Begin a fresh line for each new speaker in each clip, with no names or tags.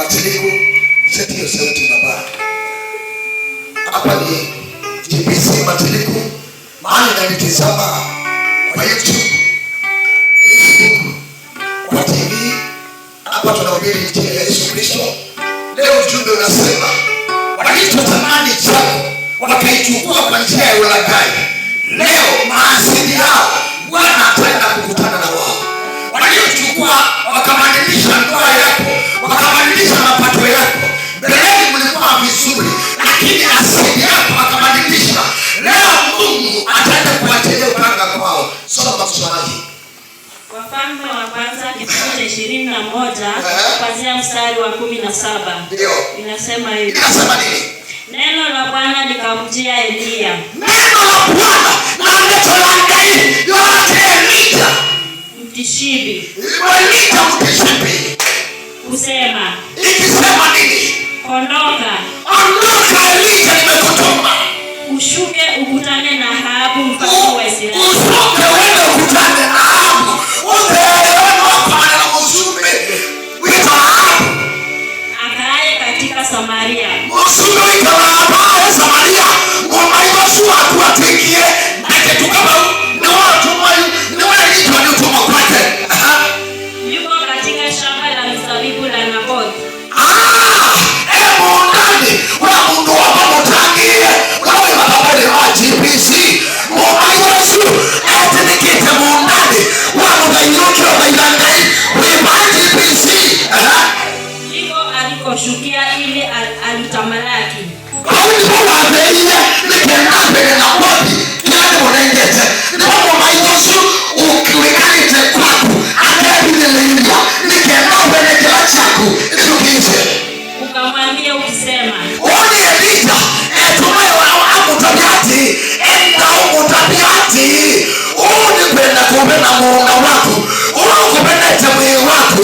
Matiliku, seti ya sauti baba. Hapa ni GBC Matiliku, mahali nanitizama kwa YouTube, kwa TV. Hapa tunahubiri injili ya Yesu Kristo. Leo ujumbe unasema walichotamani chako wakaichukua kwa njia ya ulaghai. Leo maasili yao Bwana ataenda kukutana na wao. Waliochukua wakamadilisha ndoa yako, wakamadilisha mapato yako. Mbeleni mlikuwa vizuri, lakini asili yako wakamadilisha. Leo Mungu ataenda kuachilia upanga kwao. Soma msomaji.
Wafalme wa kwanza kifungu cha 21 kuanzia mstari wa 17.
Ndio.
Inasema hivi.
Inasema nini?
Neno la Bwana likamjia Elia.
Neno la Bwana na neno la Mungu yote Elia.
Mtishibi.
Elia mtishibi.
Kusema.
Ikisema nini?
Ondoka.
Ondoka Elia, nimekutuma.
Ushuke ukutane na Ahabu mfalme wa Israeli.
Ushuke wewe ukutane na Ahabu. Uteelewa kwa maneno mzuri. Wito Ahabu.
Akae katika Samaria.
Mzuri wito Ahabu Samaria. Ngoma Yoshua tuatikie. Ake tukaba ni watu mmoja. Ni wale wito waliotumwa kwake.
Yuko katika shamba la mizabibu la Nabothi.
Mungu wa Mungu wa Mutangie. Wewe mababali wa GBC. Mungu Yesu atinikite Mungu wa Mungu wa Ilangai. Wewe GBC.
Yuko alikoshukia ili alitamalaki.
Kauli kwa wabeye nikendabe na bodi. Kiani mwenengete. Ni Mungu Yesu ukiwekanite kwako. Atabilinga nikendabe na kila chako. Itukize.
Ukamwambia ukisema,
oni Elija etumayo akutabiati enda ukutabiati uni kwenda kupenda muunga wako kupenda temwe wako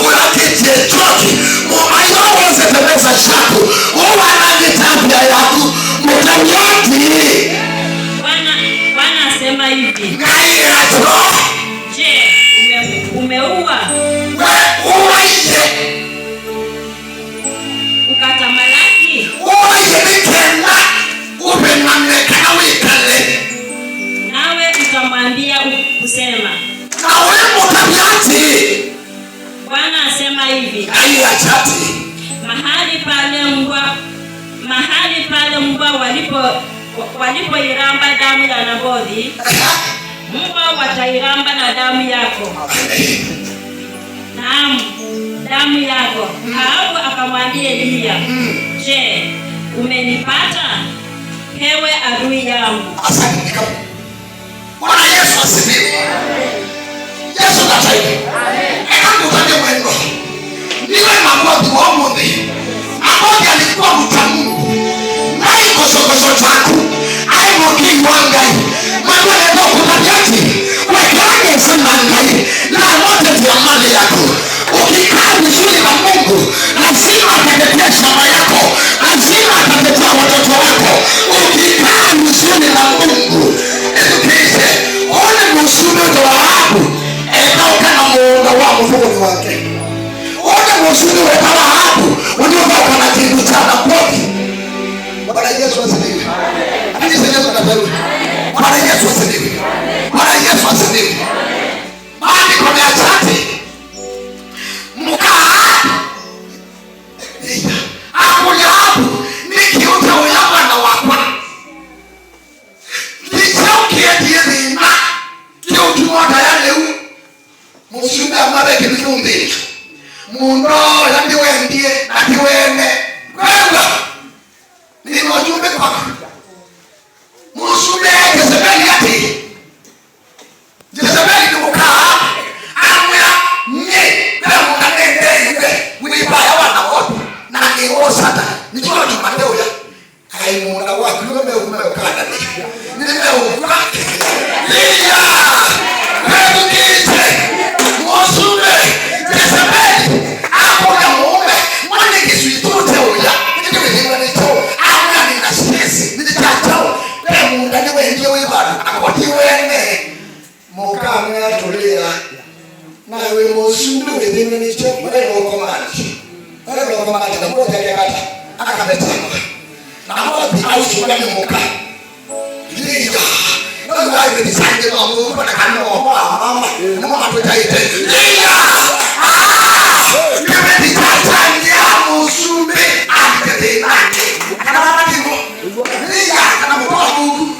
kulakitie choki mumayo wazepemeza shako wanangitabia yako mutabiati.
Bwana asema hivi,
ngairato
je, umeua
uwaije
ukatamalaki
uwayenikenda upenamekana wikale
nawe utamwambia kusema
nawe mutabiati.
Bwana asema hivi,
aiachati
mahali pale mbwa walipoiramba damu ya Nabothi, mbwa watairamba na damu yako. Naam, damu yako. Ahabu akamwambia Elia, je, umenipata hewe adui yangu?
Asante. Bwana Yesu asifiwe. Yesu nataiwe. Eka mutande mwendo. Niwe Nabothi wa Mungu. Nabothi alikuwa mcha Mungu. Nai kosokoso chako. Ai moki wangai. Mwana leo kutabiati. Wekane sana ngai. Na wote vya mali yako. Ukikaa vizuri na Mungu, lazima atatetea shamba yako. Lazima atatetea watoto wako. Ukikaa vizuri na Mungu. Etukise. Ole msume wa Ahabu. Eka ukana muunga wa mfuko wake. Ole msume wa Ahabu. Unioka ukana kitu cha Nabothi. Bwana Yesu asifiwe. Hadi sasa tunapenda. Bwana Yesu asifiwe. Bwana Yesu asifiwe. Maandiko yameachati. Akuyabu nikiuta uyaba na wakwa kichaukietiedina kiutumoda yaleu musume amabeke nikiumbili mundo yandiwendie natiwene kwenda nimojumbe kwako musume Jezebeli ati Jezebeli nimukaa amya nye kwemunganende wibaya wana wote na niosata nikiwa tumateo ya kaimunda wako nimeukana nimeukana liya kwetukite musume Jezebeli akuna muume mwani kisuitute uya nikiwehimanicho amya nina stresi nitachao kwemunga niwendie wibana akotiwene mukamya tulia nawe musume wehimanicho mwene ukomani Wale kwa mama na mmoja akakata. Akameta. Na mmoja au shule ni muka. Ndio. Ndio wao ni sange na Mungu na kanao kwa mama. Mama tutaite. Ndio. Nimendi Tanzania musume akete nani. Kana mama ndimo. Ndio kana mtoa Mungu.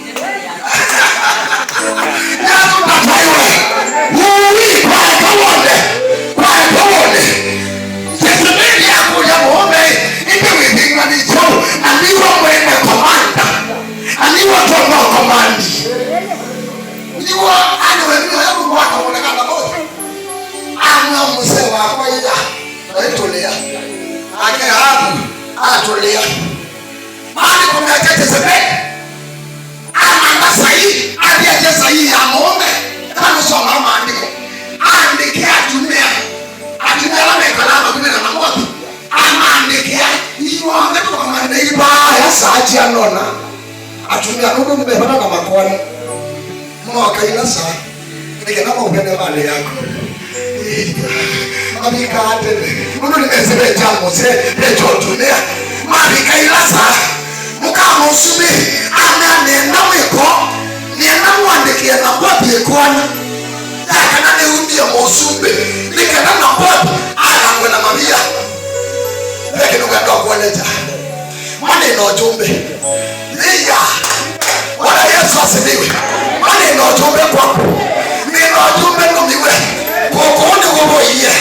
Ndio tunataiwa. Huyu kwa kaone. Kwa kaone. Jezebeli yako ya muombe ndio winga ni choo. Aliwa mwende komanda. Aliwa tono komandi. Niwa ane wewe yangu kwa kaonekana moja. Ana mzee wako ila aitolea. Ake hapo atolea. Mali kwa Jezebeli. Ana sahihi, aliye sahihi ya muombe. Kama soma maandiko. Andikia dunia. Atumia la mekalama kuna na mambo. Amandikia hiyo angeto kama neiba ya saachi anona. Atumia ndugu mbebana na makwani. Mwaka ila saa. Nikena kwa upende mali yako. Mami kaate. Mungu nimesema jambo se lejo tumia. Mami kaila saa. Mukama usubiri. Ananenda mwiko. Nienda muandikia na bobi ekwana. Kana ne umbia mosumbe nikana na bob alangwe na mamia lakini ukatoa kueleza maneno jumbe nia Bwana Yesu asifiwe maneno jumbe kwako neno jumbe ndumiwe kokoni kuboie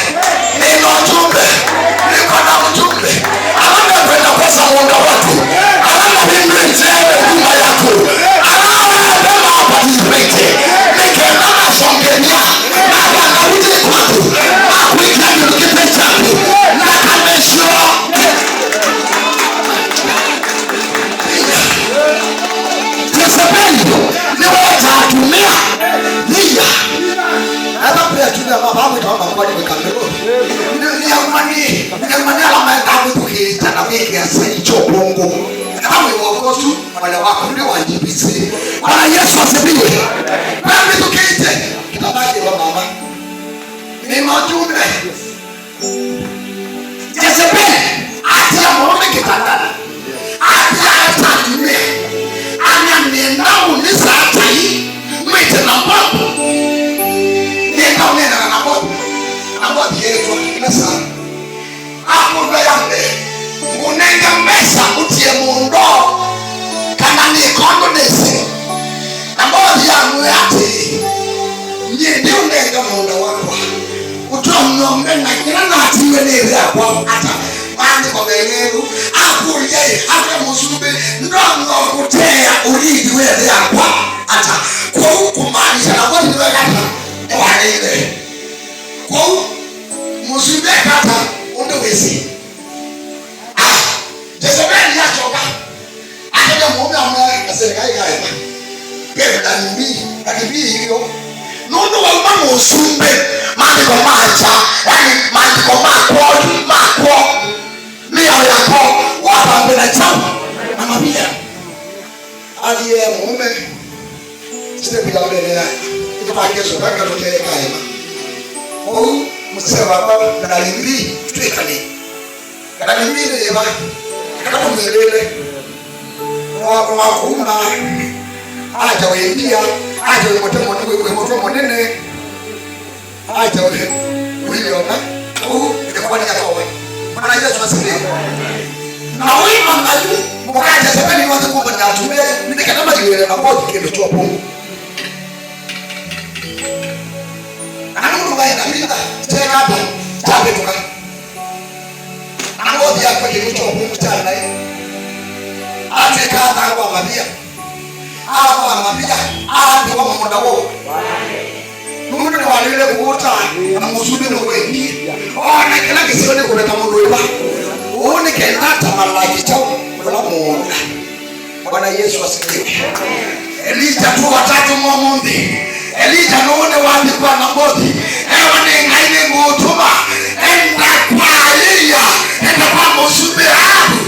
neno jumbe niko na mjumbe alanga kwenda kwa samonda watu alanga mimi njewe huduma yako alanga bema hapa nipete nikena na songenia uje kwangu akuitaji ukipe changu na kamesho Jezebeli ni wacha atumia nia hata pia tuna mababu kama kwa ni kamero ni amani alama ya damu tukiita na mingi ya saicho bongo kama uokosu wale wako ndio wajibisi Bwana Yesu asifiwe kama tukiite kitabaki kwa mama ni majumbe Jezebeli atia muone kitandani atia atatumia ananena unisa atai mwite na mbabu nenda unena na mbabu yetu inasa hapo ndo yambe unenga mbesa utie mundo kana ni kondo nesi na mbabu yangu yati ndi unenga mundo wako utomnombe na kila natiwe nere kwa hata mandi kwa beneru akuye hata musube ndongo kutea uridi wewe kwa hata kwa kumaanisha na kwa niwe kata wale kwa musube kata undowezi Jezebeli ya choka akaja muombe ambaye serikali kaenda pesa ndani hiyo nono wa mama usumbe mandi kwa macha yani mandi kwa makwo mia yako wapa mbele chao mama pia aliye mume sile bila mbele yake itapakezo kaka tokele kaema au msewa baba na limbi twekane kana limbi ile ba kana mbelele wa kumba aja wendia aja wemoto monene aja uliona itakuwa ni kawaida Bwana Yesu asifiwe na wewe mangalu mkaja sabani watu kumbe na tumie nikakama jiwe na bodi kile cho pongo anamu mbaya na mimi tena hapa tabe tuka bodi yako kile cho pongo tena ate kadha kwa mabia hapo mabia hapo kwa muda wao Mungu ni walile kuota na musudi no wendi ona kila kisione kuleta mundu wa one kenata malaki chao kwa Mungu Bwana Yesu asifiwe Elija tu watatu mwamundi Elija noone wandi kwa nambodi ewa ni ngaine ngutuma enda kwa Elia enda kwa musube hapo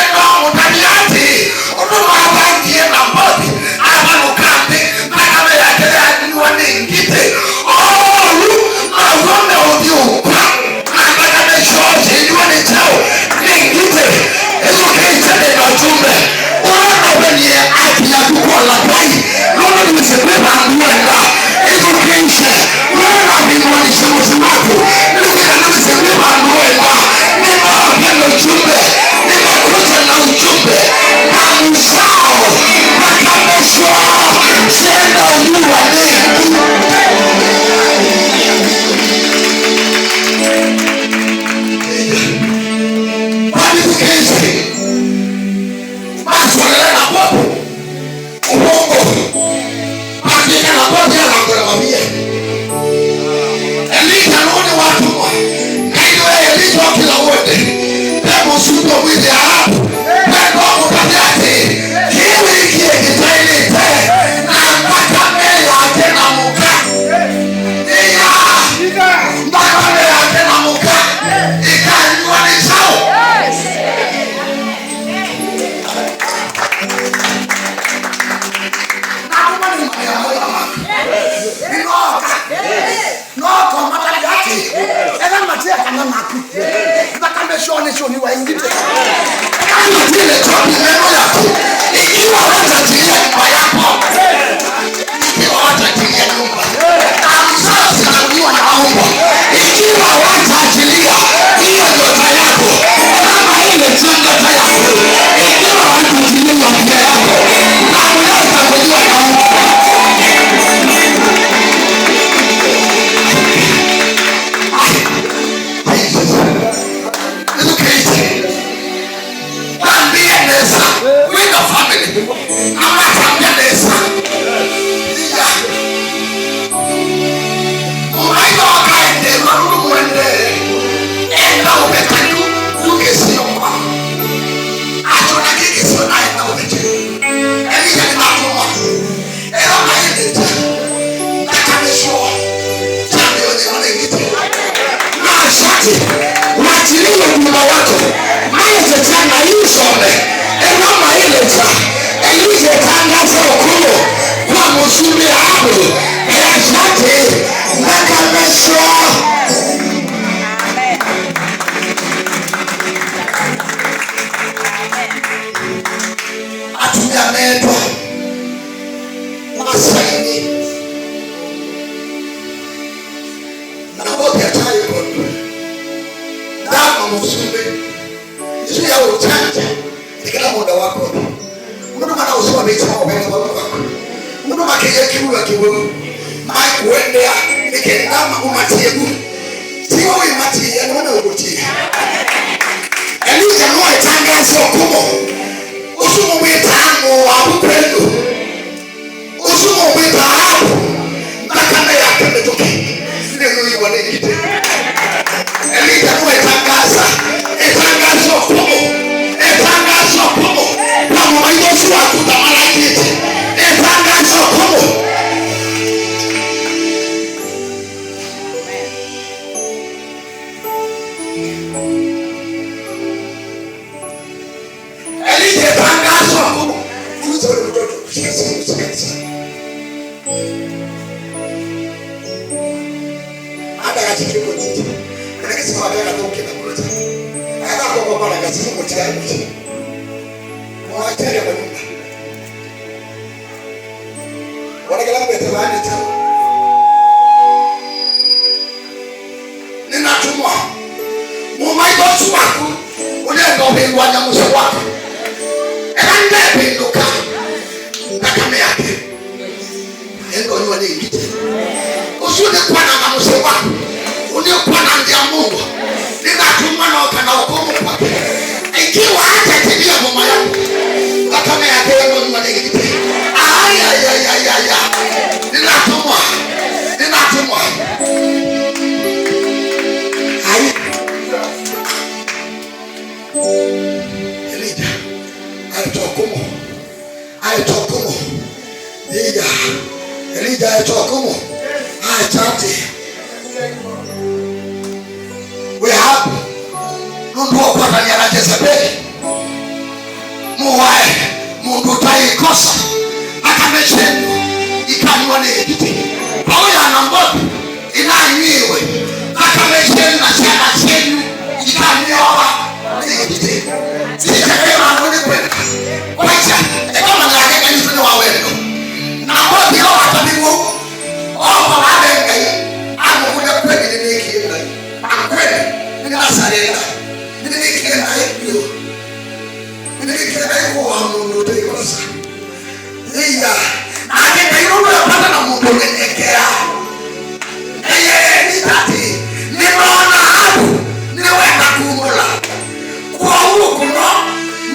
enda mutaniati oduma wangi enda mbodi aba nukande mpaka yake ya niwane ngite Awame odio kwa mpaka meshoje niwane chao Now what sarela nilikira hiyo kwa mundu tekosa iya ake kairo yapata na mundu mwenekea ni tati nimeona hapo niweka kumula kwa huko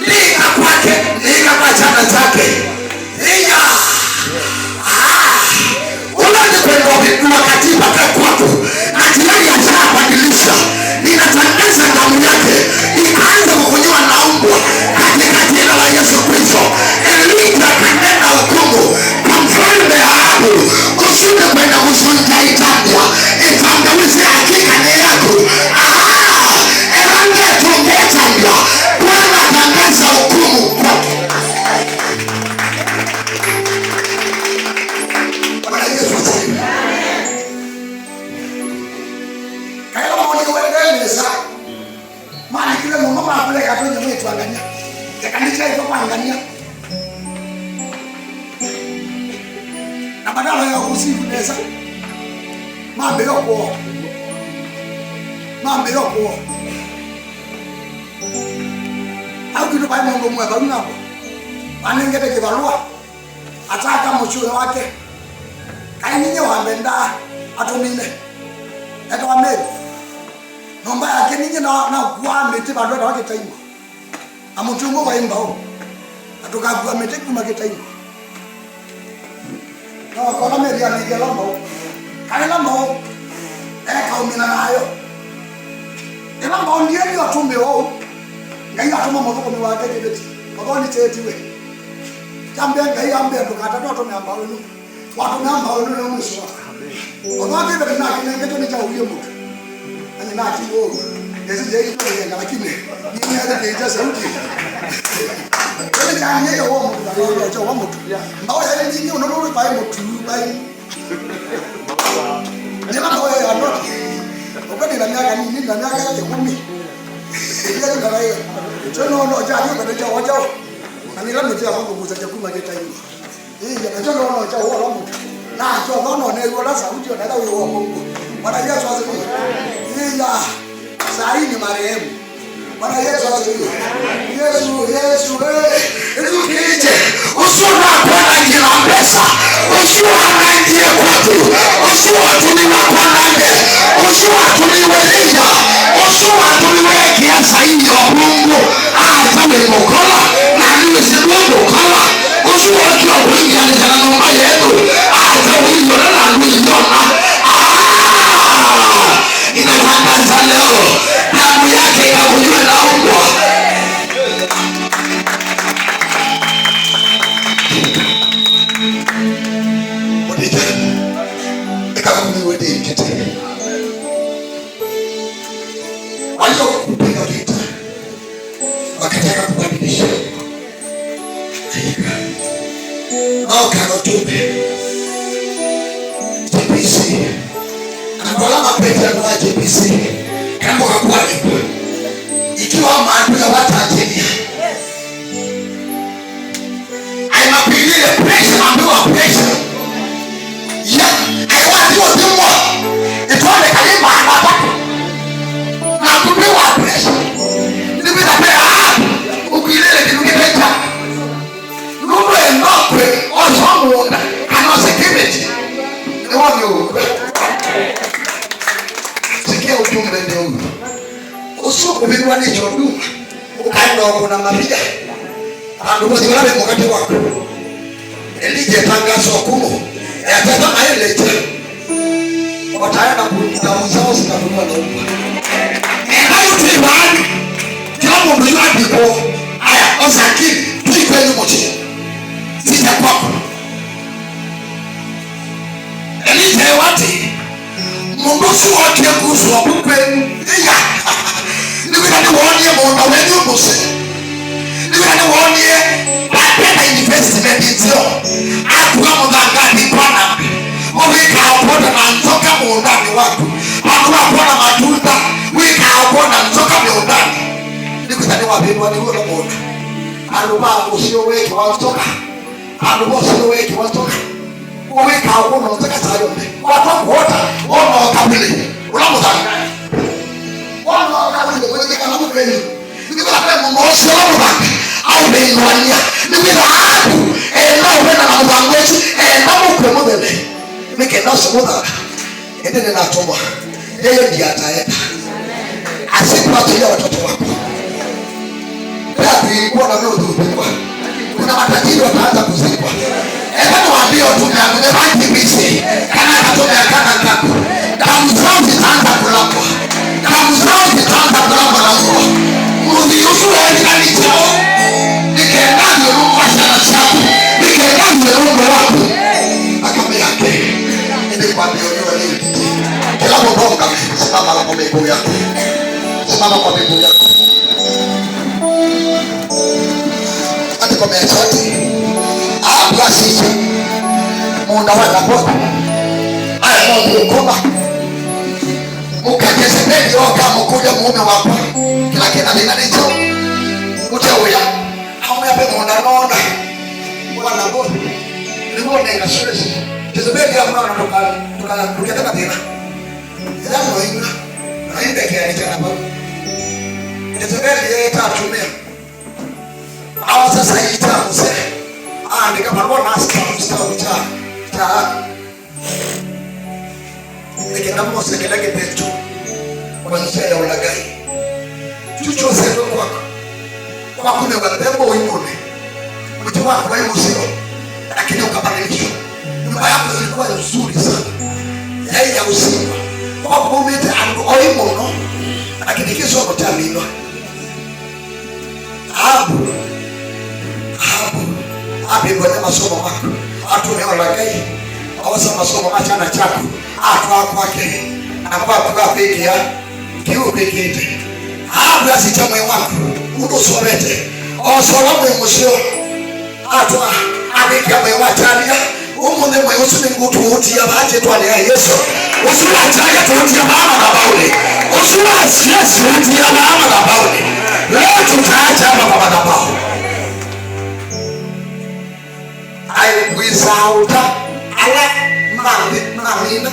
nika kwake nika kwa chana chake iya unaweza kwenda katiba kwa kwako na jirani atabadilisha. Ninatangaza damu yake ikaanza kukunywa na mbwa katika jina la Yesu Kristo. Elita kanena hukumu kwa mfalme Ahabu, usije kwenda kusunja Italia. Itangawizi hakika ni yako. Erange tungetanga Bwana tangaza hukumu kwake. Bwana Yesu asifiwe. Maana kile Mungu anapeleka tu nyumbani tuangania. Kanisa hizo kuangania. Na badala ya kusifu pesa. Mambo yoko. Au kitu bali Mungu mwe bali nako. Anengete kibarua. Ataka mchuo wake. Kainye wambenda atumine. Eto ameli. Nomba yake ninyi na kwa mete badwa wake taimo. Amutungo wa imbao. Atoka kwa mete kuma kitaimo. Na kwa meri ya ngelombo. Kaila mo. Kaumina nayo. Ela mo ndiye ni atumbe wao. Ngai atuma mo ko mi wa ke kibeti. Ko ni tetiwe. Jambe ngai ambe tukata to me ambao ni. Watu me ambao ni mwisho. Ko ke beti na kinenge ni cha huyo mtu. Ani na kiwo ezi je iko yenga lakini ni hata keja sauti wale janye yo wo mtu cho wo mtu mbao ya ni unaona bai mtu bai ni mambo ya ndo ukati na miaka nini na miaka ya 10 ile ndio raia chono ndo jani kwa ndio wajao na ni lamu ya Mungu kuzaja kuma keta hii ya chono ndo cha wo mtu na cho ndo ne yo la sauti na dawa yo Mungu Bwana Yesu asifiwe. Ila saa hii ni marehemu. Bwana Yesu asifiwe. Yesu Yesu kije. Usura kwa njia pesa. Usura na njia kwatu. Usura tuliwa kwa nande. Usura tuliweleza. Usura tuliwekea sahihi wa Mungu. Atawe mkola na niwe sibundo kola. Usura kwa kuingia na nyumba yetu. Atawe yona na yona. Inatangaza leo damu yake ikakunywa na mbwa. Wadija ikakunywa wedi kete. Walio kupiga vita wakataka kubadilisha. Au karotupe TPC Angola mapete kwa JPC kama kwa ikiwa maadui ya watu wa Kenya. Aimapilie pressure ambayo pressure. Ya, aiwati wazimwa. Itoane kalima hapa. Na kupewa pressure. Nibida pea ukilele kinukipeta. Nuno enokwe ozomu kana security. Ni wavyo. Ujumbe ndio huyu. Usuku bilwa ni chodu. Ukaenda kuna mapiga. Ndio wote wale mkate wako. Elije tangazo hukumu. Yatata maelezo. Wataenda kutauza usikafunua na umma. Hayo tu bali. Kila mtu yuko. Aya, osaki tuikweli mochi. Sita kwako. Elije wati Mungu wake kuhusu wapupe iya niweza ni waonie mwona wenye mbuse niweza ni waonie apena investment nzio akuwa mudangani pana wika haupona na nzoka muundani wako akuwa haupona matunda wika haupona nzoka muundani niweza ni wapinwa ni uwe mwona aluba usio weki wanzoka aluba usio weki wanzoka wika haupona nzoka sayombe watoku wota ono kabili ulamu zangani ono kabili Wewe kama kweli. Nikipata kwa mmoja wao au bengwania. Nikipata na wena na mwangozi na mkwe mbele. Nikenda somoda. Ende na toma. Yeye ndiye ataenda. Asikuachilia watoto wako. Ndio kuwa na wewe ndio. Kuna matajiri wataanza kuzikwa. Hebu waambie tumeamua baki bisi. Kana katoka kana kako. Damu zao zitaanza kulapwa. Damu zao zitaanza kulapwa na Mungu. Mungu yusu kanisa. Nikaenda Mungu ashana chako. Nikaenda Mungu wako. Akamwambia yake. Ndio kwa ndio leo. Kila mmoja simama kwa miguu yako. Simama kwa miguu yako. Kwa mechati ablasisi munda wana bota aya mungu kuba mukageze mbele yoka mukuja mume wako kila kina lina nicho utauya hamu yape munda nona wana bota limone inaswesi tezebeli ya mwana tukataka tena ilamu wainga na hinde kia nitena babu tezebeli ya itatumia awa sasa ita mse andika barua na star nikenda mose kelege petu kwa njia ya ulagai chucho zetu kwa kuna wabebo wimone mtu wako wewe usio lakini ukabadilishwa nyumba yako ilikuwa nzuri sana yeye ya usiku kwa kumete ando oimono lakini kiso kutamino Abibone masomo mako atume olagai awasa masomo achana chako atwa kwake akwa peke ya kiu pekete abla sitamwe wako udosorete osolamu musio atwa abika mwe watania umunde mwe usune ngutu uti ya baje twale ya Yesu usula chaya tuti ya mama na bauli usula Yesu uti ya mama na bauli leo tutaacha hapa kwa madhabahu. Without mamina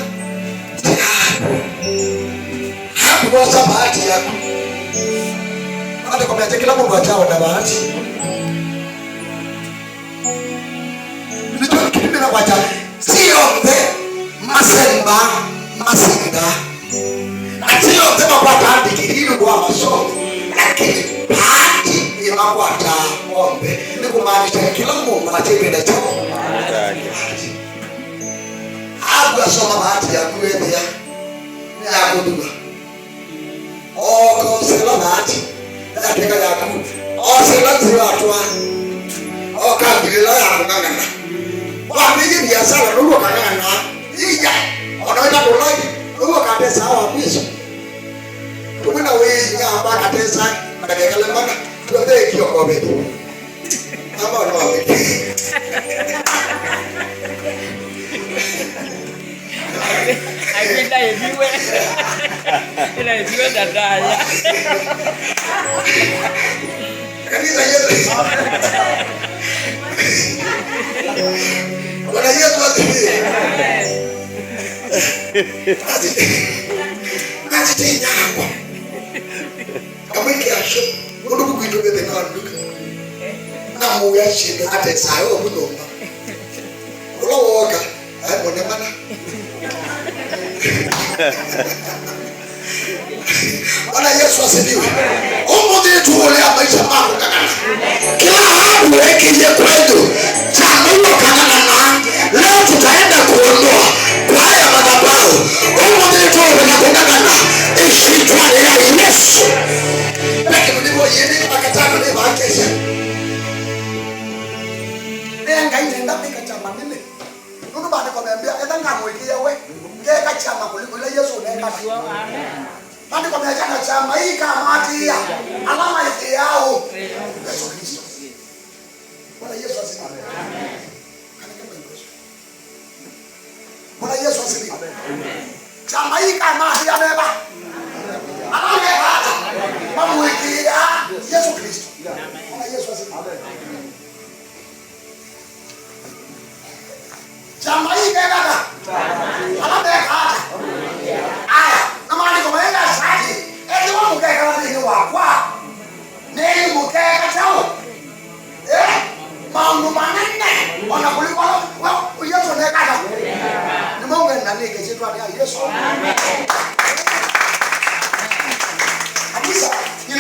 hakukosa bahati yako. Hata kwa mtu kila mtu atao na bahati. Ndio kitu na wacha. Sio masemba masinda. Sio sema kwa tandi kililo kwa masomo. Lakini bahati inakwata ombe. Ni kumaanisha kila mtu anatenda chao. Abu asoma bahati ya kuendea ya kuduga. Kwa sela bahati ya teka ya ku. Sela ziwatwa. Kabila ya kungangana. Wamiji biashara ndio kangana. Ija. Wanaenda dolai. Ndio kade sawa mwisho. Tumena wewe hapa katesa madagala mana. Tuende kio kwa bedi. Mama anawaambia. Aipenda ebiwe. Ila ebiwe dadaya. Kanisa yetu. Bwana Yesu asifiwe. Kazi tena hapo. Kama kiasho, ndio kuitobe tena ndugu. Na muya shinde ate sayo bunomba. Ulowoka, mone mana. Bwana Yesu asifiwe. Mungu tuolea maisha mako kakana. Kila hapo ekije kwetu. Chanzo kakana. Leo tutaenda kuondoa kwa haya madhabahu. Mungu tuolea kakana. Ishitwa ya Yesu. Peke mlipo yeni akataka ni bakesha. Nenga inenda pikachama nile. Nunu bana kwambia edanga mwekia we. Ngeka chama kuliko ile Yesu neka. Amen. Bani kwambia chama hii kama atia. Alama yao. Yesu Kristo. Bwana Yesu asifiwe. Amen. Bwana Yesu asifiwe. Amen. Chama hii kama atia beba. Alama yao. Mamwekia Yesu Kristo. Bwana Yesu asifiwe. Amen. Chama hii beba. Alama yao. Aya, na maana kwa yeye asadi. Ndio mkeka wa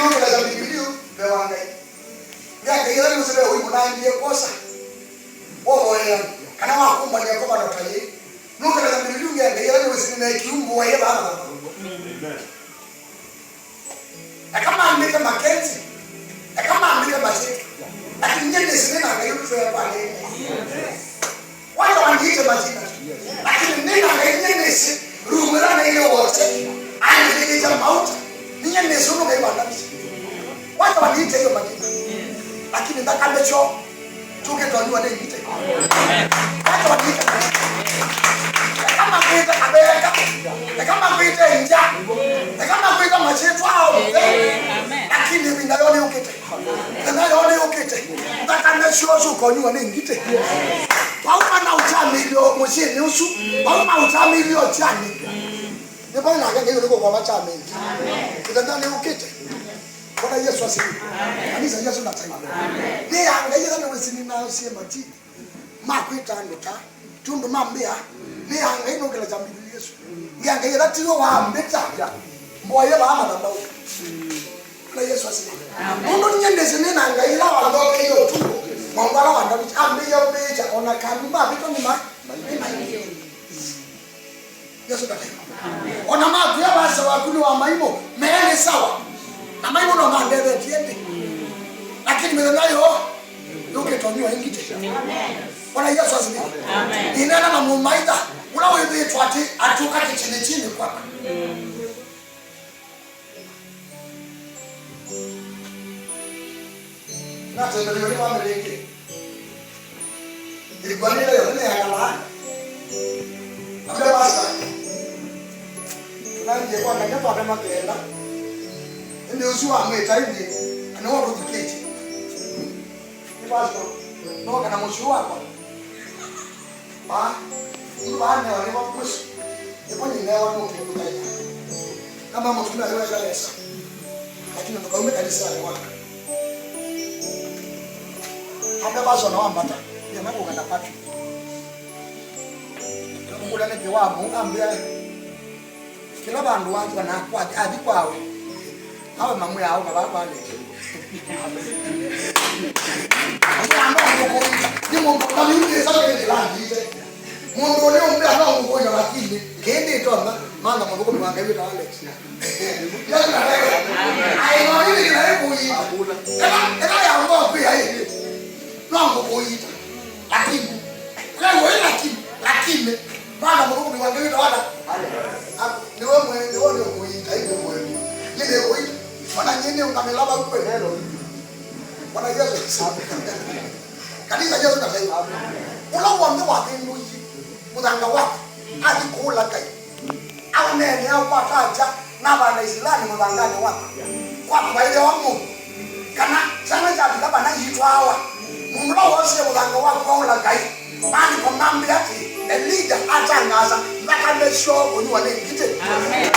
ndio la Biblia bewanga ya kile ni sema huyu na ndiye kosa wao kana wakumba ni kwa bado tayi ndio la Biblia ya kile ni sema na kiumbo wa yeba hapa kama ameka Makenzi kama ameka Masiki lakini nyende sema na hiyo kwa pale wao wanajiita majina lakini nenda ngene si rumera na ile wote ani ile mauti nyende sono kwa banda watu wanajiita hiyo majina lakini ndaka mecho tuke tunajua nini ngite watu wanajiita kama kuita kabeka kama kuita inja kama kuita machetu hao lakini vinayoni ukite vinayoni ukite ndaka mecho uko nyua nini ngite Pauma na utamilio mshini usu pauma utamilio chani ni bwana ngeke yule kwa machame amen kitandani ukite Bwana Yesu asifiwe kanisa Yesu nataiwa amen ni anga yeye na wesini na usie mati makwita ndota tundu mambia ni anga ino kila jambi Yesu ni anga yeye ratio wa mbeta ya mboye ba ama na ndao Bwana Yesu asifiwe amen ndo nyende zina anga ila wa ndoke hiyo tu Mangala wanda ambiya ubeja ona kanuma bito ni ma Yesu takatifu ona magu ya basa wakuni wa maimo meene sawa na maimo no mandebe tiende lakini mimi nayo yuke tonywa ingite Bwana Yesu asifiwe amen inana na mumaida unawe vitu atuka chini kwa na tena ndio kama meleke ilikuwa ni leo ni akala ambaye basa tunanje kwa kanya kwa kama kenda ndio usiwa ameta hivi anaona tuketi ni basa no kana mshuwa hapa ni bana wale wa kusi ndipo ni leo ni mtu kama mtu anaweza kanisa lakini tukaume kanisa kwa Hamba baso na wambata ya mambo kana patu. Tukula ne biwamu ambia kila bandu wangu na kwa adi kwawe. Hawa mamu yao baba bale. Ni mungu kama yule sasa ni landi. Mungu leo mbea na mungu ya lakini kende to maana mungu kwa mwanga hiyo Alex. Yesu na leo. Ai mimi ni leo kuiba. Kama ya mungu pia hii. Nongo kuita lakini lakini maana Mungu ni wangeita wala ni wewe kuita hiyo wewe yeye kuita wana nyinyi ungamelaba upe neno Bwana Yesu kanisa Yesu na sasa ulawa mwe wa kindu hii mudanga wako hadi kula kai au nene au pataja na bana Islamu mudangane wako kwa baile wa Mungu kana sana jabu kama na hitwa hawa Mungu wose mudanga wako kwa ula kai bani kwa mambo yake a leader atangaza mpaka mesho onywa nini kite amen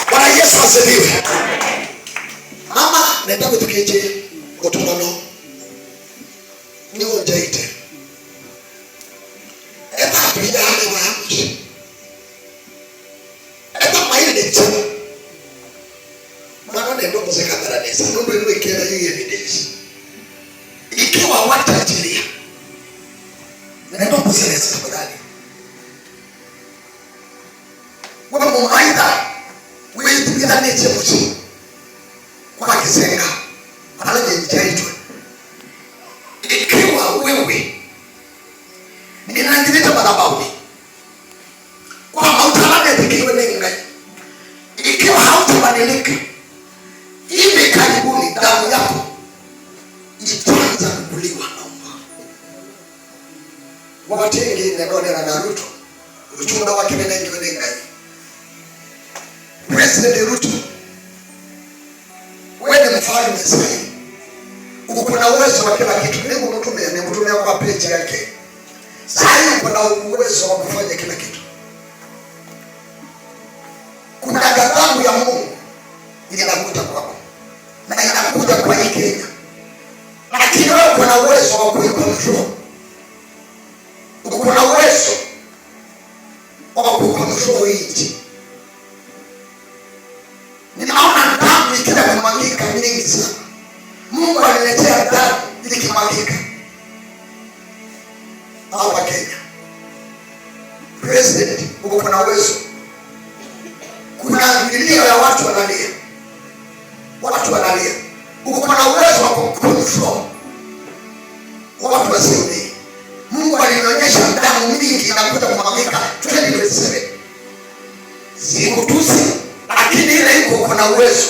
Bwana Yesu asifiwe amen mama nenda kutukeje kutumano ni wojaite eba pia ame wahamushi eba maile tena mwana ndio mzeka baranesa ndio ndio ikera hii evidence ikiwa watajilia ndio kuseleza badali wewe aidha wewe bila neche mtu kwa kisenga alaje jaitwe ikiwa wewe ninangileta madhabahu kwa mautalane ikiwa nenga ikiwa hautabadilika hivi karibuni damu yako itaanza kuliwa naomba wabatenge ndone na Naruto uchunda wake menengi wenenga President Ruto wewe mfalme sasa uko na uwezo wa kila kitu ni mtumia kwa page yake sasa uko na uwezo wa kufanya kila kitu kuna ghadhabu ya Mungu inakuja kwako na inakuja kwa Kenya lakini wewe uko na uwezo wa kuikontrol uko na uwezo wa kuikontrol hii ninaona damu mingi sana. Mungu aliletea damu ikimwagika hapa Kenya. President, uko kuna uwezo. Kuna milio ya watu wanalia. Watu wanalia. Uko kuna uwezo wa control watu wasione. Mungu alionyesha damu mingi inakuja kumwagika 2027. Sikutusi, lakini ile iko kuna uwezo.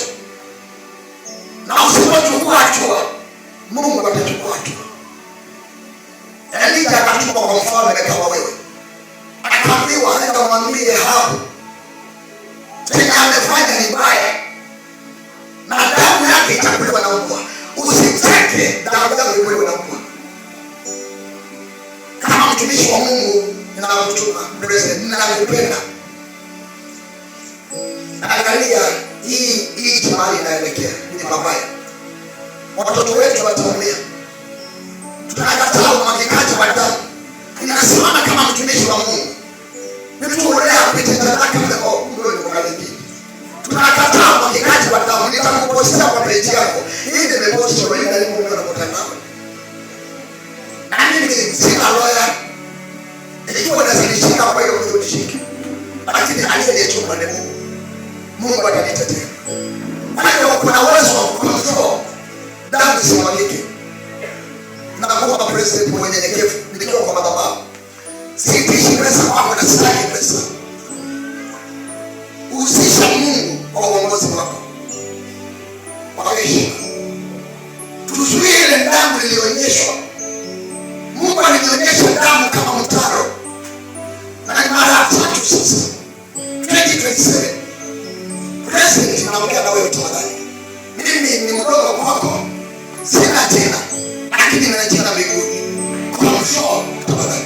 Na usipochukua hatua, Mungu atachukua hatua. Elija akatuma kwa mfalme kama wewe. Akaambiwa aende umwambie Ahabu chenye amefanya ni mbaya na damu yake itakuliwa na mbwa. Usiteke damu yako ikuliwe na mbwa. Kama mtumishi wa Mungu ninakutuma president, ninakupenda. Angalia hii jamii inaelekea ni mabaya. Watoto wetu wataumia. Tunakataa umwagikaji wa damu. Ninasimama kama mtumishi wa Mungu. Mtu ulea kupita talaka mleo ndio ukaliki. Tunakataa umwagikaji wa damu. Nitakupostia kwa page yako. Hii nimeposti kwa ile ndio ndio mtandao. Na mimi sina lawyer. Ikiwa nazalishika kwa hiyo ndio nishike. Lakini aliyechukua ni Mungu. Mungu atanitetea. Kwa hiyo kuna uwezo wa kucontrol damu isimwagike. Na kuomba president mwenye nyenyekevu nikiwa kwa madhabahu. Sitishi pesa kwako na sitaki pesa. Usisha Mungu kwa uongozi wako. Kwa heshima. Tuzuie ile damu ilionyeshwa. Mungu alionyesha damu kama mtaro. Na ni mara 3 sasa. 2027. President naongea na wewe tafadhali. Mimi ni mdogo kwako. Sina tena. Lakini ninajina mbinguni. Kwa msho tafadhali.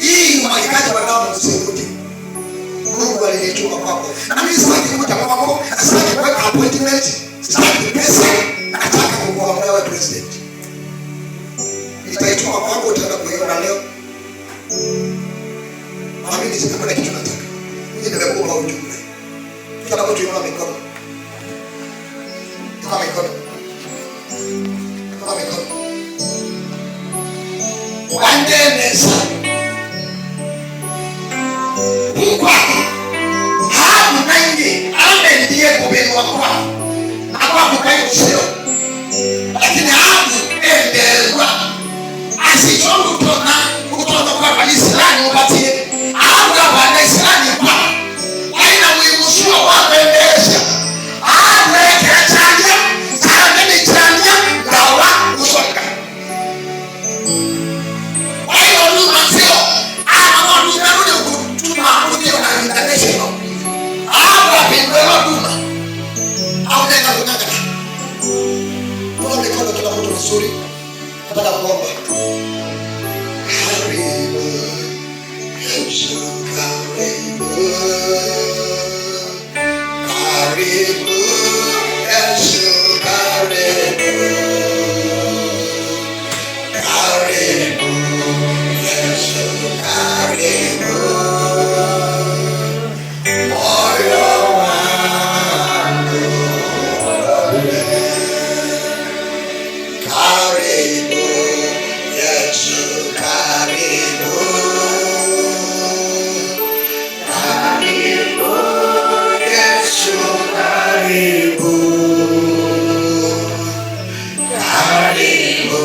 Hii mwagikaji wa damu usikuje. Mungu alinituma kwako. Na mimi sitaki kuja kwako. Sitaki kuweka appointment. Sitaki pesa. Nataka kukuombea wewe president. Nitaituma kwako utaenda kuiona leo. Mimi sitakwenda kitu nataka. Mimi nimekupa ujumbe. Kila mtu yuona mikono. Kama mikono. Kama mikono. Wandeneza. Kwa hamu nangi ame ndiye kubenwa kwa. Na kwa kukai usio. Lakini hamu endelwa. Asichongu kutoka kwa Waislamu upatie. Hamu kwa Waislamu kwa. Waina muimushua wapendesha. Hamu ekera chanya. Sarangeni chanya. Gawa usonga. Waina luma sio. Ama waduna rudi kutuma kudio na international. Hamu wapendwa duma. Au nena kunaka. Kwa mikono kila mtu vizuri. Nataka kuomba. Karibu Yesu, karibu. Karibu Yesu, karibu. Karibu Yesu, karibu. Moyo wangu karibu Yesu, karibu. Karibu Yesu, karibu. Karibu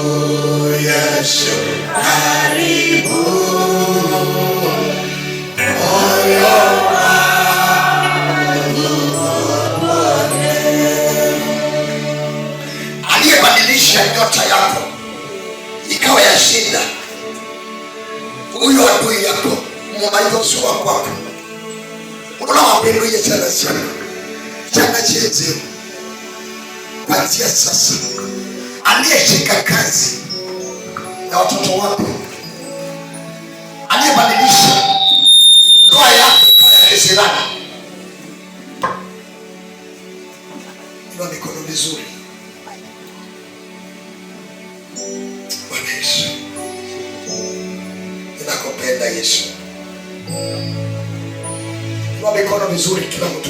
Yesu, karibu. Moyo wangu pone. Aliyebadilisha nyota yako ikawa ya shida, huyo adui yako mwamayosua kwako. Unaona wapendo ye chana chetu kuanzia sasa. Aliyeshika kazi ya watoto wako, aliyebadilisha ndoa yako ya kisirani, ina mikono vizuri. Bwana Yesu, ninakupenda Yesu. Ina mikono vizuri kila mtu.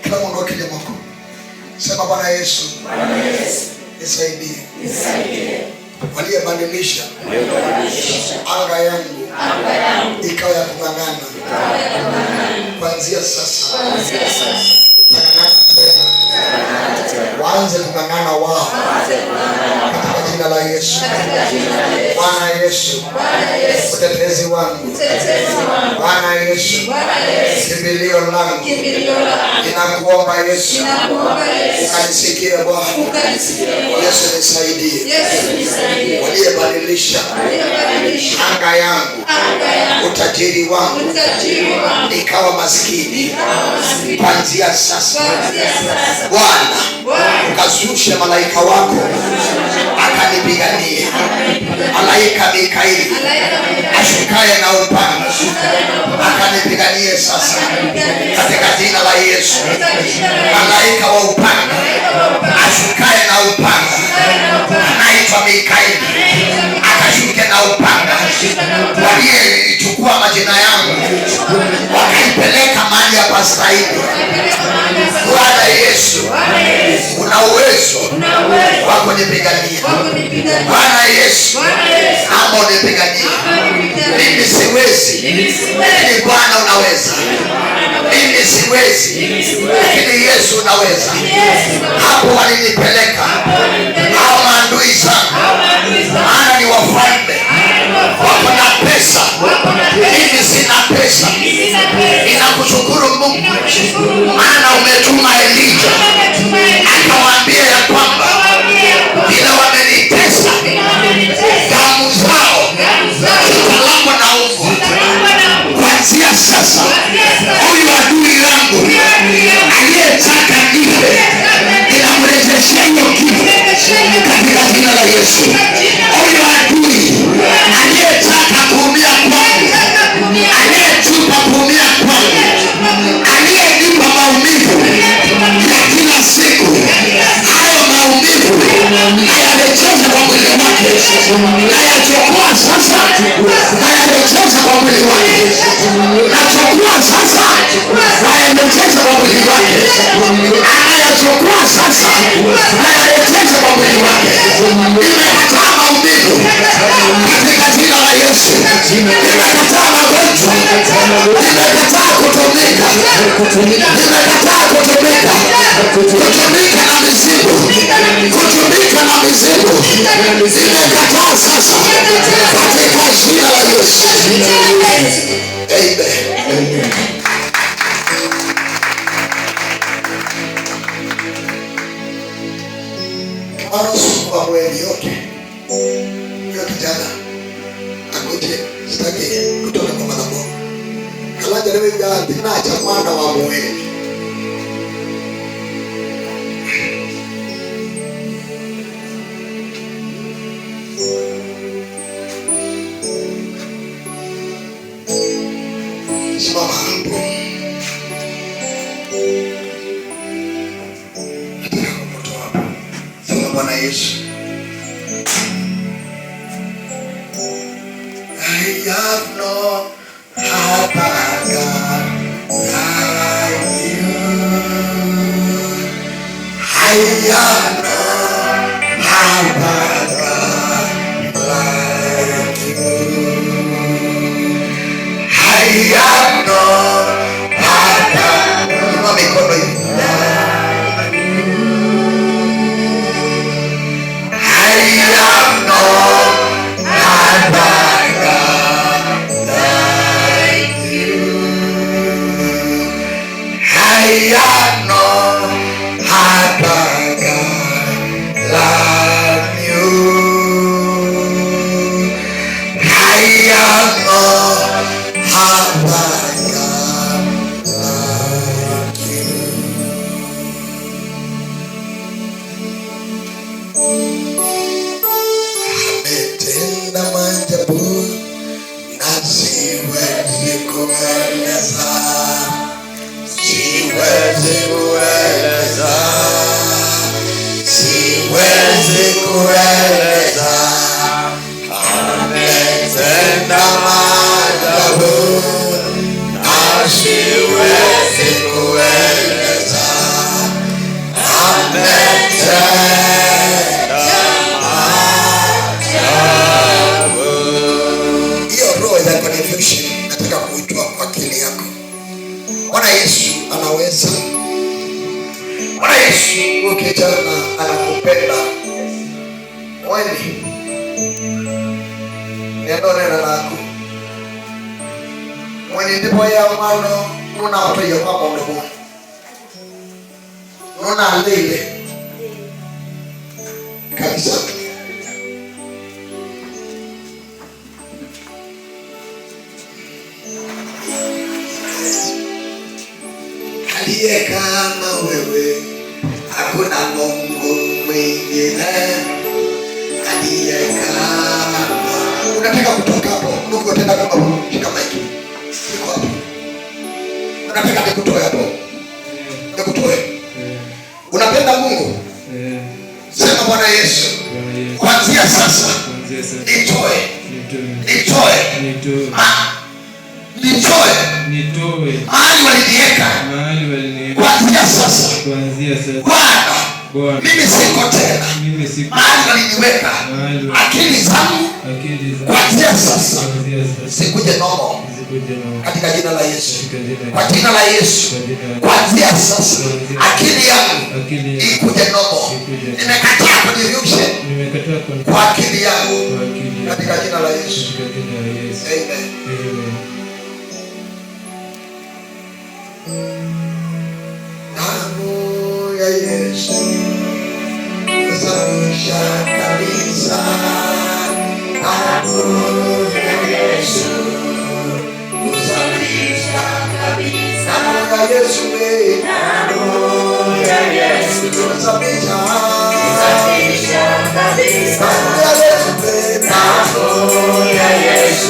Kila mtu akija mwako. Sema Bwana Yesu, nisaidie. Waliyebadilisha anga yangu ikawa ya kung'ang'ana, kuanzia sasa tang'ang'ana tena, waanze kung'ang'ana wao katika jina la Yesu. Bwana Yesu, utetezi wangu. Bwana Yesu, kimbilio langu. Ninakuomba Yesu, ukanisikie Bwana. Yesu nisaidie. Waliyebadilisha anga yangu, utajiri wangu ikawa maskini, kuanzia sasa Bwana ukazushe malaika wako akanipiganie. Malaika Mikaeli ashukaye na upanga akanipiganie sasa katika jina la Yesu. Malaika wa upanga ashukaye na upanga anaitwa Mikaeli akashuke na upanga. Waliyechukua majina yangu wakaipeleka mahali hapastahili. Bwana Yesu, una uwezo wa kunipigania. Bwana Yesu, naomba unipiganie. Mimi siwezi, lakini Bwana unaweza. Mimi siwezi, lakini Yesu unaweza. Hapo walinipeleka hao maadui zangu, maana ni wafalme, wako na pesa, mimi sina pesa. Ninakushukuru Mungu, maana umetuma Elija akawaambia ya kwamba bila wamenitesa, damu zao zitalangwa na uvu. Kuanzia sasa huyu adui yangu aliyetaka nife, ninamrejeshea hiyo kitu katika jina la Yesu. Huyu adui aliyetaka kuumia kwangu, aliyetupa kuumia kwangu, aliyenipa maumivu ya kila siku, hayo maumivu nayarejeza kwa mwili wake, nayachukua sasa, nayarejeza kwa mwili wake, nachukua sasa, nayarejeza kwa mwili wake, anayachukua sasa, nayarejeza kwa mwili wake. Nimekataa maumivu katika jina la Yesu. Nimekataa magonjwa, nimekataa kutumika, nimekataa kutumika na mizimu, kutumika na mizimu, nimekataa sasa katika jina la Yesu. Amen. Anasumbua mwili yote. Huyo kijana akuje sitaki kutoka kwa mwanadamu. Kalanja lewe gadi na cha mwana wa mwili. Simama hapo. Nataka kutoa hapo. Sema Bwana Yesu. I have no other God like you. I have no other God like you. I have no other. Inua mikono hivi. I have no other God like you. I have no other God like you. I have no other Yesu kijana anakupenda. Mweni neno lako. Mweni ndipo ya mano nuna watu ya kwa mdomo. Nuna lele. Kabisa. Aliye kama wewe, hakuna Mungu mwingine. Aliye kama. Unataka kutoka hapo, Mungu atenda kama wewe, kama hiki. Siko hapo. Unataka nikutoe hapo. Nikutoe. Unapenda Mungu? Sema Bwana Yesu. Kuanzia sasa. Nitoe. Nitoe. Mahali waliniweka. Kuanzia sasa. Bwana. Mimi siko tena. Mahali waliniweka. Akili zangu. Kuanzia sasa. Sikuje nomo. Katika jina la Yesu. Kwa jina la Yesu. Kuanzia sasa. Akili yangu. Ikuje nomo. Nimekataa confusion. Kwa akili yangu. Katika jina la Yesu. Amen. Damu ya Yesu kusafisha kabisa. Damu ya Yesu kusafisha kabisa. Damu ya Yesu, damu ya Yesu kusafisha kabisa. Damu ya Yesu, damu ya Yesu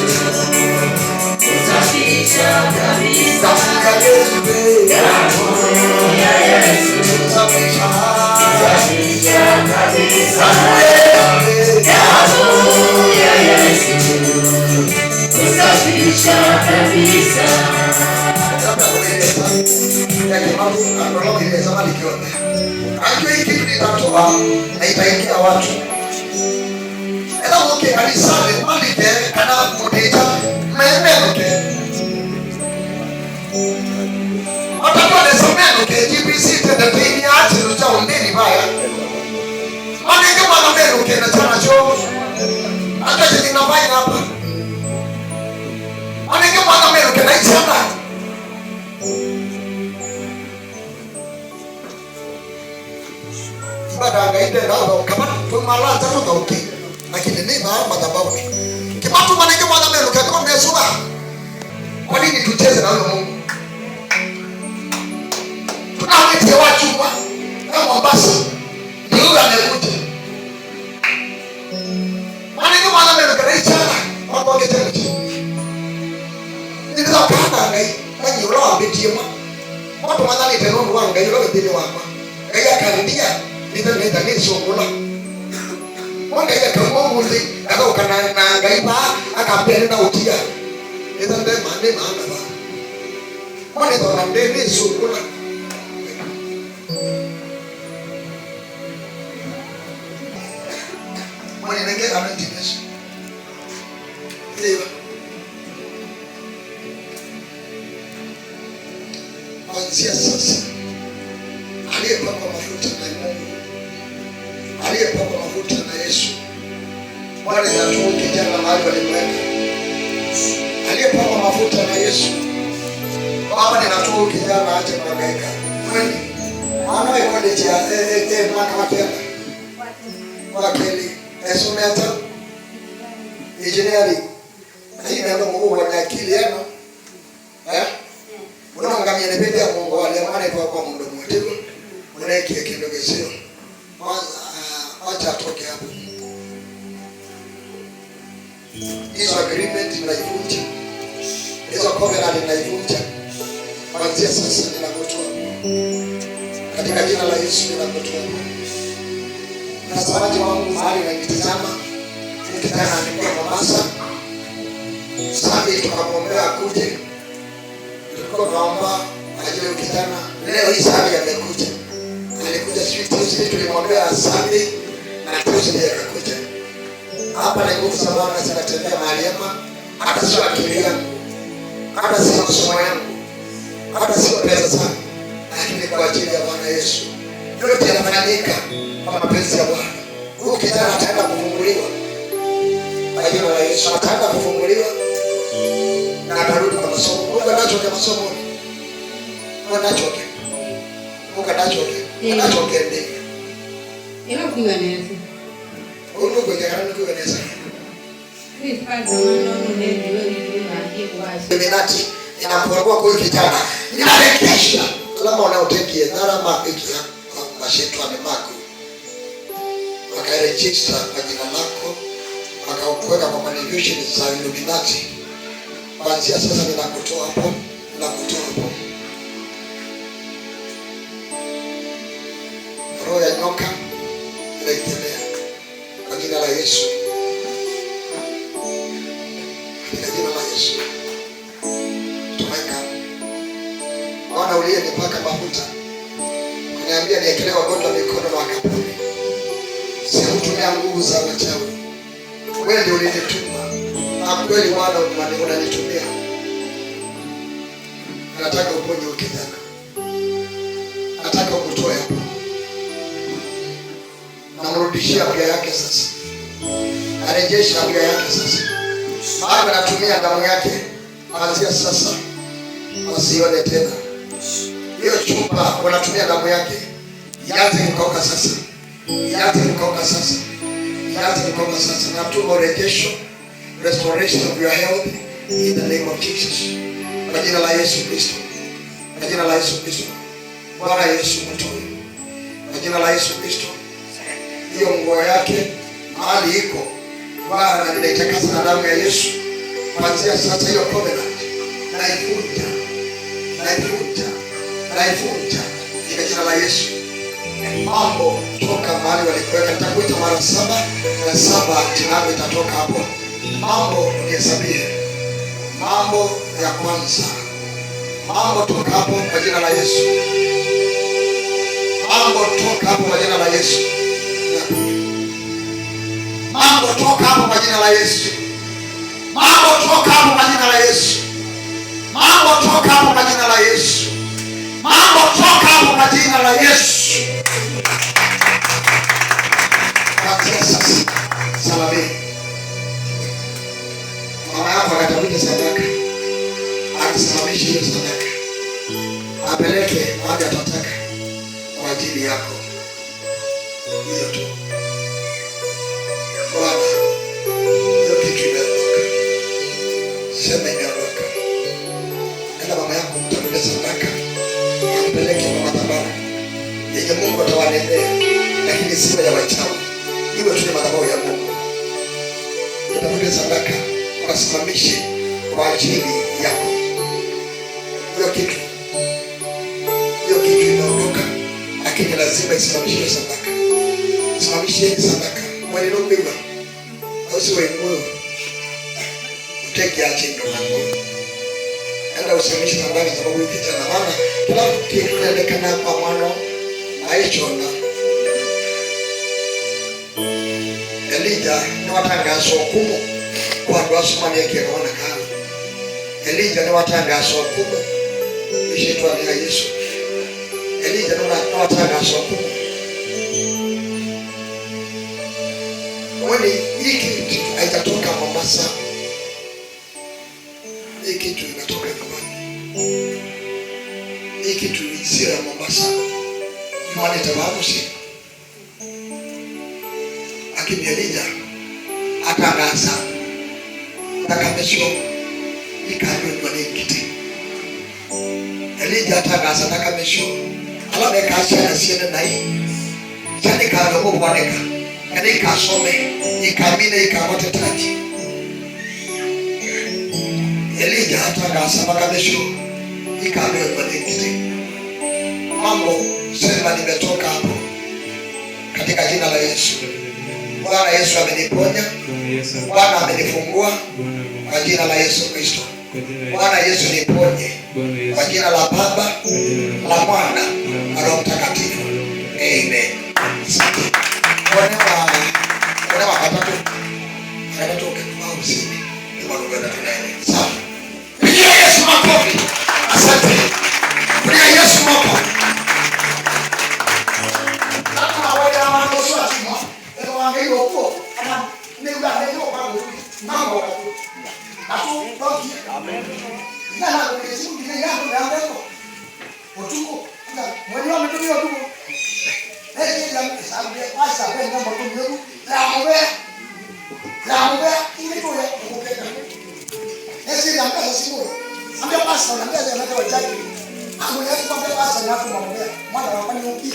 kusafisha kabisa. Damu ya Yesu, damu ya Yesu kusafisha kabisa. Damu ya Yesu kusafisha kabisa. Ajua hii kitu nitatoa na itaingia watu. Ela mwoke kanisani malite kana kuteja memenuke. Watakuwa nesomenuke GBC tendetini ati lucha undini baya. Manenge mwana menuke na chana cho. Ata jini na bayi hapa. Manenge mwana menuke na ichana. Ibada ide nao kama tumala tatu kauki. Lakini ni madhabahu. Kimatu manenge mwana menuke kwa mesuba. Kwa nini tucheze na huyo Mungu? Tunawetia watu na Mombasa. Ndio amekuja. Manenge mwana menuke na ichana. Mambo yangetenda. Ndio kana ngai. Manyi ulo abetie mwa. Watu madhani teno wanga yule ndini wako. Kaya kandia nita ni sokula. Wanga ya kama muzi akao kana na ngai ba akapenda utia. Nita nde mane maana ba. Mane ndo nde ni sokula. Mane nenge anatinesha. Ndio. Kuanzia sasa aliyepakwa mafuta na Mungu, aliyepakwa mafuta na Yesu, wale watu kijana mahali walimweka, aliyepakwa mafuta na Yesu, baba ninatoa kijana aje kuhangaika. Kwani maana iko nje ya maana matenda wakili esometa engineering na hii ndio Mungu wa akili yako unangamia na bidii ya Mungu wale maana kwa muda mrefu unaekia kidogo sio acha atoke hapo. Hizo agreement inaivunja, hizo covenant inaivunja. Kuanzia sasa ninakutoa katika jina la Yesu, ninakutoa. Na sababu wangu mahali na kitazama nikitaka nikuwa Mombasa sasa tukamwombea akuje. Tulikuwa tunaomba ajili kijana leo hii sasa amekuja. Alikuja sisi tulimwombea Sunday na Tuesday akakuja. Hapa na nguvu za Bwana zinatembea mahali hapa. Hata sio akili yangu, hata sio masomo yangu, hata sio pesa sana, lakini kwa ajili ya Bwana Yesu yote yanafanyika kwa mapenzi ya Bwana. Huyu kijana ataenda kufunguliwa kwa jina la Yesu, ataenda kufunguliwa na atarudi kwa masomo. Mungu anachoke masomo, Mungu anachoke, Mungu anachoke ndiye
ila kuiganeza
Mungu kuiganeza Illuminati inakuwa kwa kijana inarekesha kama unaotekia dharama ikia mashetani mako wakaregister kwa jina lako wakakuweka kwa manipulation za Illuminati. Kuanzia sasa ninakutoa hapo, ninakutoa hapo. Roho ya nyoka inaitembea kwa jina la Yesu. Kwa jina la Yesu. Tumeka. Bwana uliye nipaka mafuta. Kuniambia niekelee wagonjwa mikono na wakapone. Sikutumia nguvu za wachawi. Wewe ndio ulinituma. Na kweli Bwana unanitumia. Nataka uponye ukijana. Nataka ukutoe hapo. Namrudishia afya yake sasa. Arejesha afya yake sasa. Baba natumia damu yake. Kuanzia sasa wasione tena. Hiyo chupa wanatumia damu yake. Ianze kukauka sasa. Ianze kukauka sasa. Ianze kukauka sasa. Na tumo rejesho, restoration of your health in the name of Jesus. Kwa jina la Yesu Kristo. Kwa jina la Yesu Kristo. Bwana Yesu mtoe. Kwa jina la Yesu Kristo. Hiyo nguo yake mahali iko Bwana ninaitakasa na damu ya Yesu. Kuanzia sasa hiyo covenant naifuta. Kwa jina la Yesu. Mambo toka mahali walikuweka, nitakuita mara 7 na 7 tinawe itatoka hapo. Mambo unihesabie. Mambo ya kwanza. Mambo toka hapo kwa jina la Yesu. Mambo toka hapo kwa jina la Yesu. Mambo toka hapo kwa jina la Yesu. Mambo toka hapo kwa jina la Yesu. Mambo toka hapo kwa jina la Yesu. Mambo toka hapo kwa jina la Yesu. Kuanzia sasa salame. Mama yako akatafuta sadaka. Akisimamisha hiyo sadaka. Apeleke mahali atataka kwa ajili yako. Hiyo tu. Bwana, hiyo kitu imeondoka. Sema imeondoka. Enda mama yako mtafuta sadaka. Apeleke kwa madhabahu. Yenye Mungu atawanenea. Lakini siwe ya wachawi. Iwe tu ni madhabahu ya Mungu. Mtafuta sadaka. Ukasimamishe kwa ajili yako. Hiyo kitu imeondoka. Lakini lazima isimamishe sadaka. Simamishe sadaka. Mwene nubigwa. Usiwe nguo. Uteke ache ndolango. Enda usimamishe sadaka sababu kijana maana kila kitu kinaonekana kwa mwana aichona. Elijah ni watangazo hukumu kwa watu wasomani yake naona kama. Elijah ni watangazo hukumu. Ishitwa ni Yesu. Elijah ni watangazo hukumu. Mwani hiki kitu haitatoka Mombasa. Hiki kitu inatoka nyumbani. Hiki kitu sio ya Mombasa. Mwani tababu si. Lakini Elijah atangaza takamesho ikanywe kwa kiti. Elijah atangaza takamesho alabe kasha na siene na hii. Jani kadogo bwaneka. Kani kasome ikamine ikamote taji. Elijah atangaza takamesho ikanywe kwa kiti. Mambo sema nimetoka hapo katika jina la Yesu. Bwana Yesu ameniponya. Bwana amenifungua kwa jina la Yesu Kristo. Bwana Yesu niponye kwa jina la Baba, la Mwana na Roho Mtakatifu. Amen. Kwa watatu anatoka kwa usini. Kwa lugha ya tunaye. Sawa. Pigia Yesu makofi. Asante. Pigia Yesu makofi. sio atimu. Ndio wangeio huko. Ana ndio kwa mambo. Atu roki. Amen. Na na Yesu ndiye yangu na yangu. Otuko. Mwenye ametumia tu. Ndio sababu pasa kwa mambo tu ndio. La ile kwa kupeka. Ndio ya kasa simu. Ambia pasa na mbele ya watu wachache. Hapo yeye kwa pasa na hapo mambo. Mwana wa kwani upi.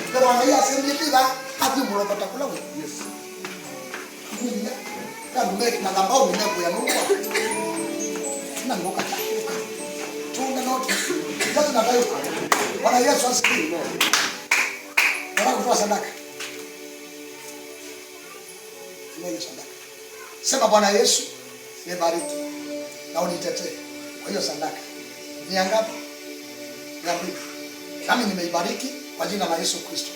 Ndio angalia sehemu hiviba hadi mlopata kula. Yes. Kama na ngambao mmepo ya Mungu. Na ngoka. Tunga noti. Sasa na bayo. Bwana Yesu asifiwe. Bwana kutoa sadaka. Tunayo sadaka. Sema Bwana Yesu, nibariki. Na unitetee. Kwa hiyo sadaka. Ni ngapi? Ngapi? Nami nimeibariki kwa jina la Yesu Kristo.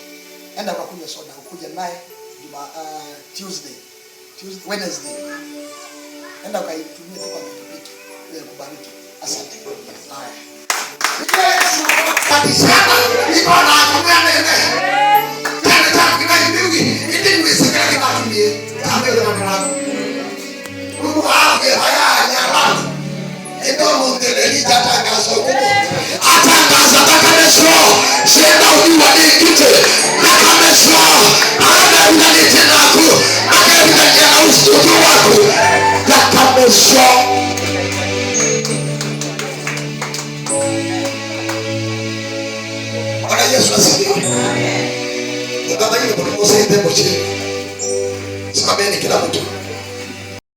Enda ukakunywa soda, ukuje naye Tuesday, Wednesday. Enda ukaitumie kwa pikipiki ili kubariki. Asante. Haya. Yesu kabisa iko na kumea nene. Tena kama hivi ili nisikane kama mimi. Ambaye anaona. Mungu awe haya nyama. Ndio mwendelezi atangaza huko. Atangaza takaleso. Sema uliwa ni kitu. Na kama sio, ana unalete nako. Ana unaleta usiku wako. Na kama sio Yesu asifiwe. Amen. Ndio kama hiyo kwa sababu sasa ndio mche. Simameni kila mtu.